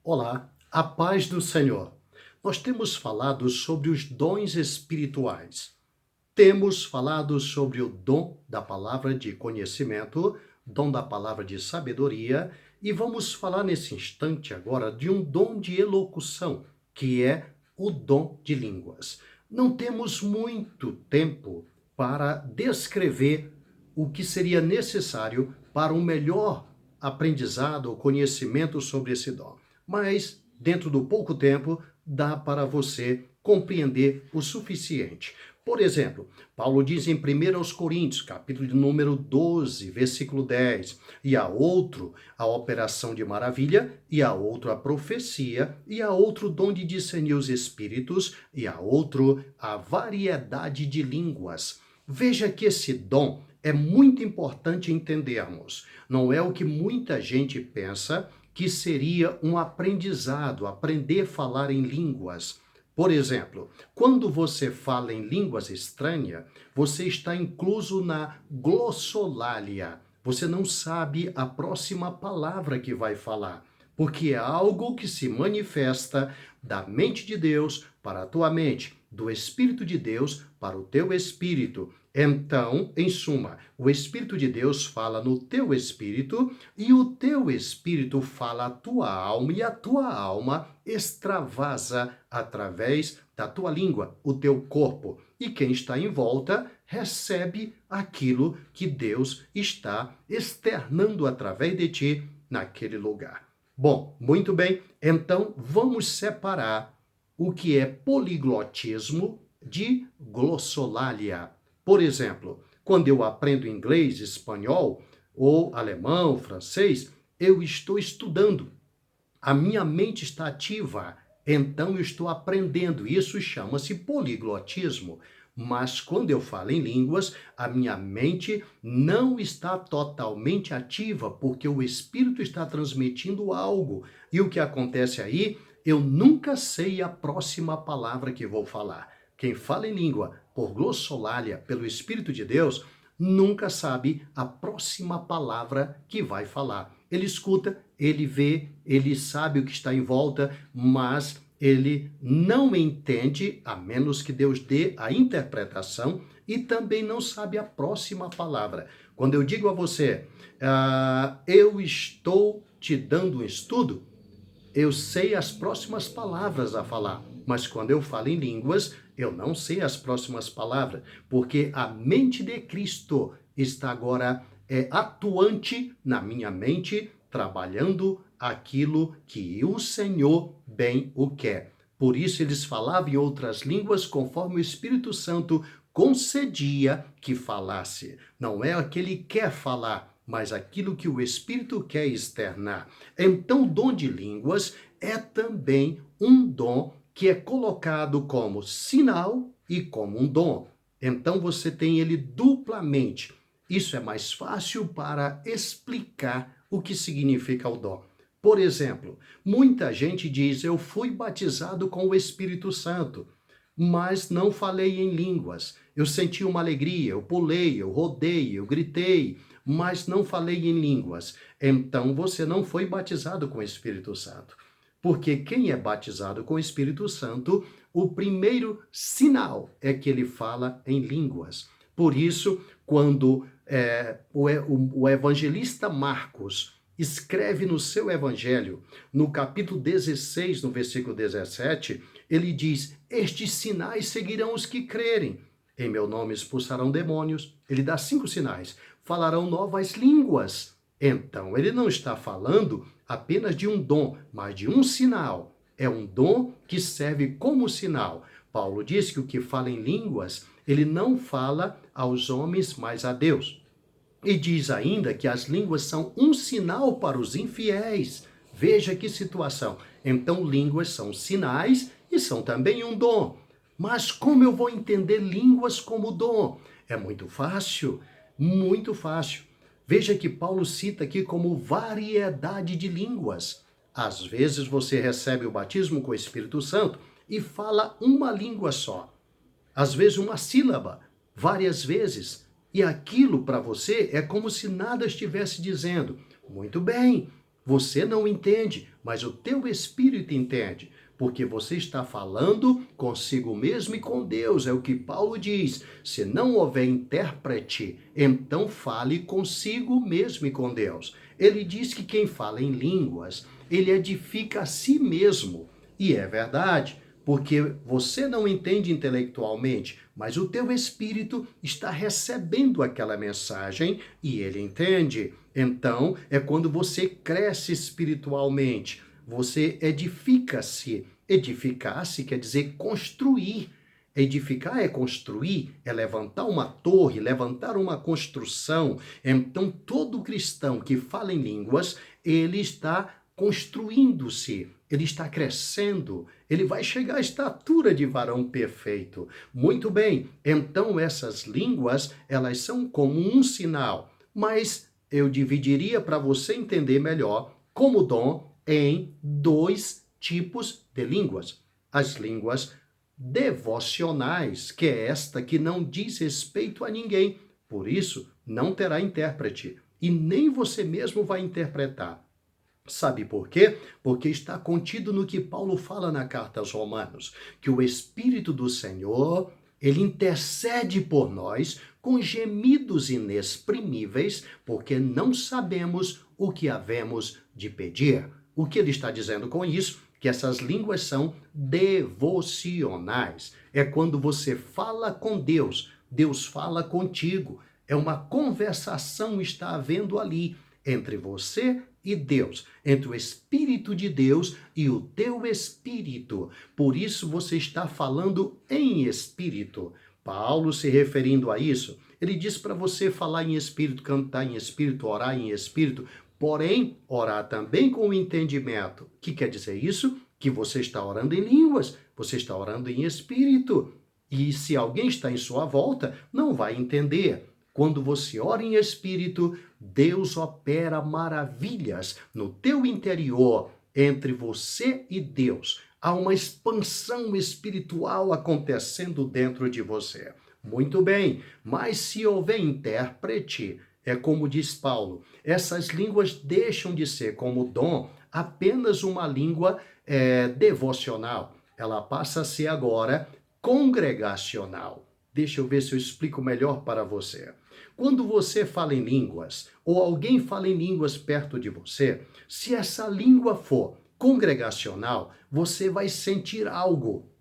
Olá, a paz do Senhor. Nós temos falado sobre os dons espirituais. Temos falado sobre o dom da palavra de conhecimento, dom da palavra de sabedoria, e vamos falar nesse instante agora de um dom de elocução, que é o dom de línguas. Não temos muito tempo para descrever o que seria necessário para um melhor aprendizado ou conhecimento sobre esse dom. Mas, dentro do pouco tempo, dá para você compreender o suficiente. Por exemplo, Paulo diz em 1 Coríntios, capítulo de número 12, versículo 10, e a outro a operação de maravilha, e a outro a profecia, e a outro o dom de discernir os espíritos, e a outro a variedade de línguas. Veja que esse dom é muito importante entendermos. Não é o que muita gente pensa que seria um aprendizado, aprender a falar em línguas. Por exemplo, quando você fala em línguas estranhas, você está incluso na glossolalia. Você não sabe a próxima palavra que vai falar, porque é algo que se manifesta da mente de Deus para a tua mente, do Espírito de Deus para o teu espírito. Então, em suma, o Espírito de Deus fala no teu espírito e o teu espírito fala a tua alma e a tua alma extravasa através da tua língua, o teu corpo. E quem está em volta recebe aquilo que Deus está externando através de ti naquele lugar. Bom, muito bem, então vamos separar o que é poliglotismo de glossolalia. Por exemplo, quando eu aprendo inglês, espanhol, ou alemão, francês, eu estou estudando. A minha mente está ativa, então eu estou aprendendo. Isso chama-se poliglotismo. Mas quando eu falo em línguas, a minha mente não está totalmente ativa, porque o Espírito está transmitindo algo. E o que acontece aí? Eu nunca sei a próxima palavra que vou falar. Quem fala em língua por glossolalia, pelo Espírito de Deus, nunca sabe a próxima palavra que vai falar. Ele escuta, ele vê, ele sabe o que está em volta, mas ele não entende, a menos que Deus dê a interpretação, e também não sabe a próxima palavra. Quando eu digo a você, eu estou te dando um estudo, eu sei as próximas palavras a falar, mas quando eu falo em línguas, eu não sei as próximas palavras, porque a mente de Cristo está agora atuante na minha mente, trabalhando aquilo que o Senhor bem o quer. Por isso eles falavam em outras línguas conforme o Espírito Santo concedia que falasse. Não é o que ele quer falar, mas aquilo que o Espírito quer externar. Então, o dom de línguas é também um dom que é colocado como sinal e como um dom. Então, você tem ele duplamente. Isso é mais fácil para explicar o que significa o dom. Por exemplo, muita gente diz, eu fui batizado com o Espírito Santo, mas não falei em línguas. Eu senti uma alegria, eu pulei, eu rodei, eu gritei, mas não falei em línguas. Então você não foi batizado com o Espírito Santo. Porque quem é batizado com o Espírito Santo, o primeiro sinal é que ele fala em línguas. Por isso, quando o evangelista Marcos escreve no seu evangelho, no capítulo 16, no versículo 17, ele diz, estes sinais seguirão os que crerem. Em meu nome expulsarão demônios. Ele dá 5 sinais. Falarão novas línguas. Então, ele não está falando apenas de um dom, mas de um sinal. É um dom que serve como sinal. Paulo diz que o que fala em línguas, ele não fala aos homens, mas a Deus. E diz ainda que as línguas são um sinal para os infiéis. Veja que situação. Então, línguas são sinais e são também um dom. Mas como eu vou entender línguas como dom? É muito fácil, muito fácil. Veja que Paulo cita aqui como variedade de línguas. Às vezes você recebe o batismo com o Espírito Santo e fala uma língua só. Às vezes uma sílaba, várias vezes. E aquilo para você é como se nada estivesse dizendo. Muito bem, Você não entende, mas o teu espírito entende. Porque você está falando consigo mesmo e com Deus. É o que Paulo diz. Se não houver intérprete, então fale consigo mesmo e com Deus. Ele diz que quem fala em línguas, ele edifica a si mesmo. E é verdade, porque você não entende intelectualmente, mas o teu espírito está recebendo aquela mensagem e ele entende. Então, é quando você cresce espiritualmente. Você edifica-se. Edificar-se quer dizer construir. Edificar é construir, é levantar uma torre, levantar uma construção. Então, todo cristão que fala em línguas, ele está construindo-se, ele está crescendo, ele vai chegar à estatura de varão perfeito. Muito bem, então essas línguas, elas são como um sinal, mas eu dividiria para você entender melhor como dom em dois tipos de línguas. As línguas devocionais, que é esta que não diz respeito a ninguém, por isso não terá intérprete e nem você mesmo vai interpretar. Sabe por quê? Porque está contido no que Paulo fala na carta aos Romanos, que o Espírito do Senhor, ele intercede por nós com gemidos inexprimíveis, porque não sabemos o que havemos de pedir. O que ele está dizendo com isso? Que essas línguas são devocionais. É quando você fala com Deus, Deus fala contigo. É uma conversação está havendo ali entre você e Deus, entre o Espírito de Deus e o teu espírito. Por isso você está falando em espírito. Paulo, se referindo a isso, ele diz para você falar em espírito, cantar em espírito, orar em espírito, porém, orar também com o entendimento. O que quer dizer isso? Que você está orando em línguas, você está orando em espírito. E se alguém está em sua volta, não vai entender. Quando você ora em espírito, Deus opera maravilhas no teu interior, entre você e Deus. Há uma expansão espiritual acontecendo dentro de você. Muito bem, mas se houver intérprete, é como diz Paulo, essas línguas deixam de ser como dom apenas uma língua devocional. Ela passa a ser agora congregacional. Deixa eu ver se eu explico melhor para você. Quando você fala em línguas, ou alguém fala em línguas perto de você, se essa língua for congregacional, você vai sentir algo,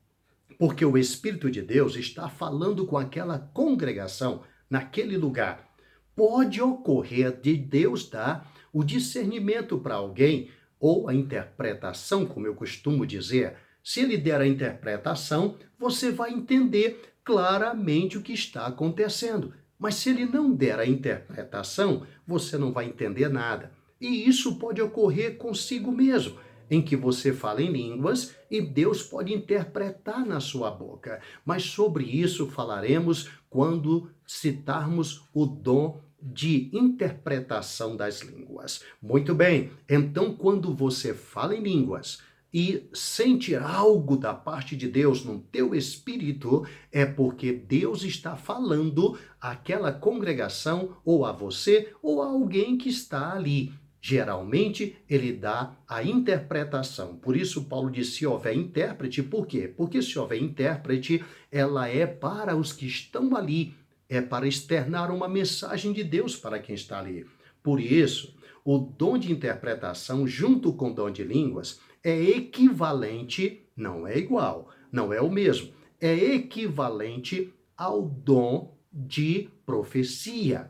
porque o Espírito de Deus está falando com aquela congregação, naquele lugar. Pode ocorrer de Deus dar o discernimento para alguém, ou a interpretação, como eu costumo dizer. Se ele der a interpretação, você vai entender claramente o que está acontecendo. Mas se ele não der a interpretação, você não vai entender nada. E isso pode ocorrer consigo mesmo, em que você fala em línguas e Deus pode interpretar na sua boca. Mas sobre isso falaremos quando citarmos o dom de interpretação das línguas. Muito bem, então quando você fala em línguas e sentir algo da parte de Deus no teu espírito, é porque Deus está falando àquela congregação, ou a você, ou a alguém que está ali. Geralmente, ele dá a interpretação. Por isso, Paulo diz, se houver intérprete, por quê? Porque se houver intérprete, ela é para os que estão ali, é para externar uma mensagem de Deus para quem está ali. Por isso, o dom de interpretação, junto com o dom de línguas, é equivalente, não é igual, não é o mesmo, é equivalente ao dom de profecia.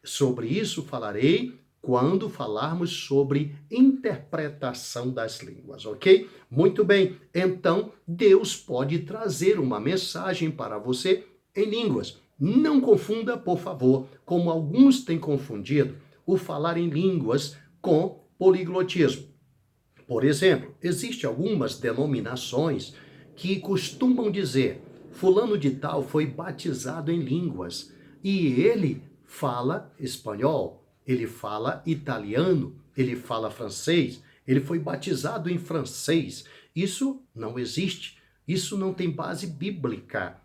Sobre isso falarei quando falarmos sobre interpretação das línguas, ok? Muito bem, então Deus pode trazer uma mensagem para você em línguas. Não confunda, por favor, como alguns têm confundido, o falar em línguas com poliglotismo. Por exemplo, existem algumas denominações que costumam dizer: fulano de tal foi batizado em línguas e ele fala espanhol, ele fala italiano, ele fala francês, ele foi batizado em francês. Isso não existe, isso não tem base bíblica.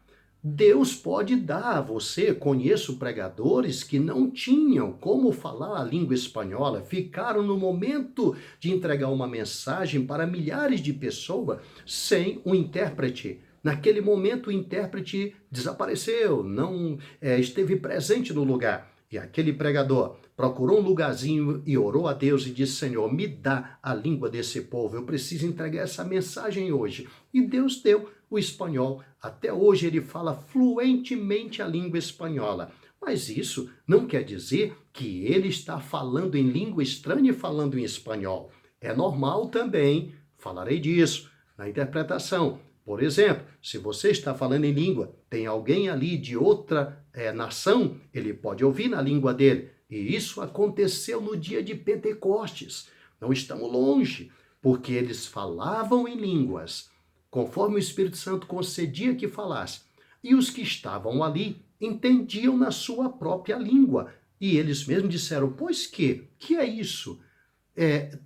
Deus pode dar a você. Conheço pregadores que não tinham como falar a língua espanhola, ficaram no momento de entregar uma mensagem para milhares de pessoas sem um intérprete. Naquele momento, o intérprete desapareceu, não esteve presente no lugar. E aquele pregador procurou um lugarzinho e orou a Deus e disse: Senhor, me dá a língua desse povo, eu preciso entregar essa mensagem hoje. E Deus deu o espanhol. Até hoje ele fala fluentemente a língua espanhola. Mas isso não quer dizer que ele está falando em língua estranha e falando em espanhol. É normal também, falarei disso na interpretação. Por exemplo, se você está falando em língua, tem alguém ali de outra nação, ele pode ouvir na língua dele. E isso aconteceu no dia de Pentecostes. Não estamos longe, porque eles falavam em línguas, conforme o Espírito Santo concedia que falasse. E os que estavam ali entendiam na sua própria língua. E eles mesmos disseram: pois que é isso?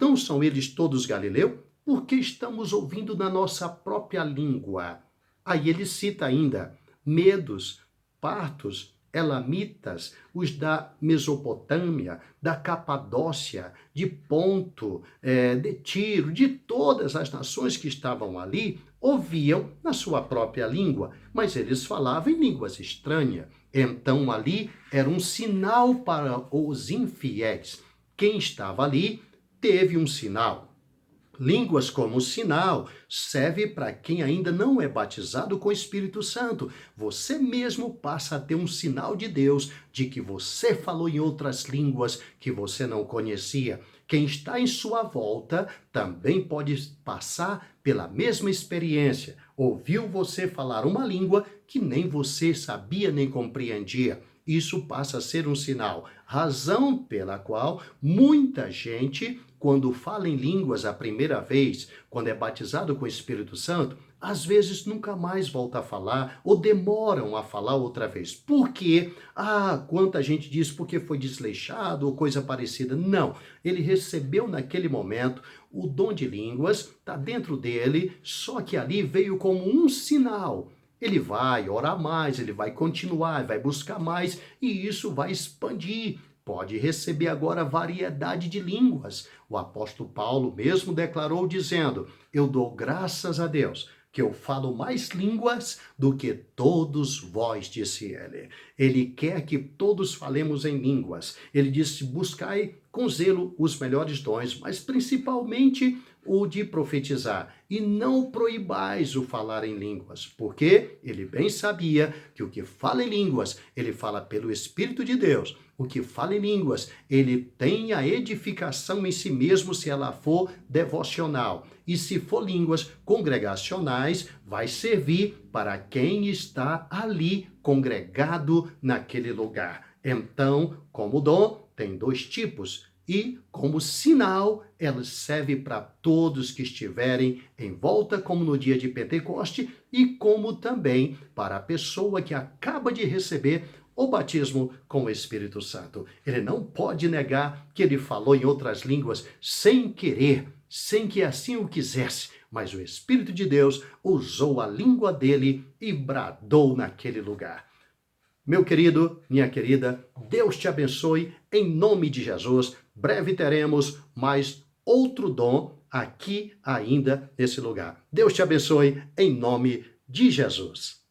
Não são eles todos galileus? Porque estamos ouvindo na nossa própria língua. Aí ele cita ainda medos, partos, elamitas, os da Mesopotâmia, da Capadócia, de Ponto, de Tiro, de todas as nações que estavam ali, ouviam na sua própria língua, mas eles falavam em línguas estranhas. Então ali era um sinal para os infiéis. Quem estava ali teve um sinal. Línguas como sinal serve para quem ainda não é batizado com o Espírito Santo. Você mesmo passa a ter um sinal de Deus de que você falou em outras línguas que você não conhecia. Quem está em sua volta também pode passar pela mesma experiência. Ouviu você falar uma língua que nem você sabia nem compreendia. Isso passa a ser um sinal, razão pela qual muita gente, quando fala em línguas a primeira vez, quando é batizado com o Espírito Santo, às vezes nunca mais volta a falar ou demoram a falar outra vez. Por quê? Quanta gente diz porque foi desleixado ou coisa parecida. Não, ele recebeu naquele momento o dom de línguas, está dentro dele, só que ali veio como um sinal. Ele vai orar mais, ele vai continuar, vai buscar mais e isso vai expandir. Pode receber agora variedade de línguas. O apóstolo Paulo mesmo declarou dizendo: eu dou graças a Deus que eu falo mais línguas do que todos vós, disse ele. Ele quer que todos falemos em línguas. Ele disse: buscai com zelo os melhores dons, mas principalmente o de profetizar, e não proibais o falar em línguas, porque ele bem sabia que o que fala em línguas, ele fala pelo Espírito de Deus. O que fala em línguas, ele tem a edificação em si mesmo se ela for devocional. E se for línguas congregacionais, vai servir para quem está ali congregado naquele lugar. Então, como dom, tem dois tipos. E, como sinal, ela serve para todos que estiverem em volta, como no dia de Pentecoste, e como também para a pessoa que acaba de receber o batismo com o Espírito Santo. Ele não pode negar que ele falou em outras línguas sem querer, sem que assim o quisesse, mas o Espírito de Deus usou a língua dele e bradou naquele lugar. Meu querido, minha querida, Deus te abençoe em nome de Jesus. Breve teremos mais outro dom aqui ainda nesse lugar. Deus te abençoe em nome de Jesus.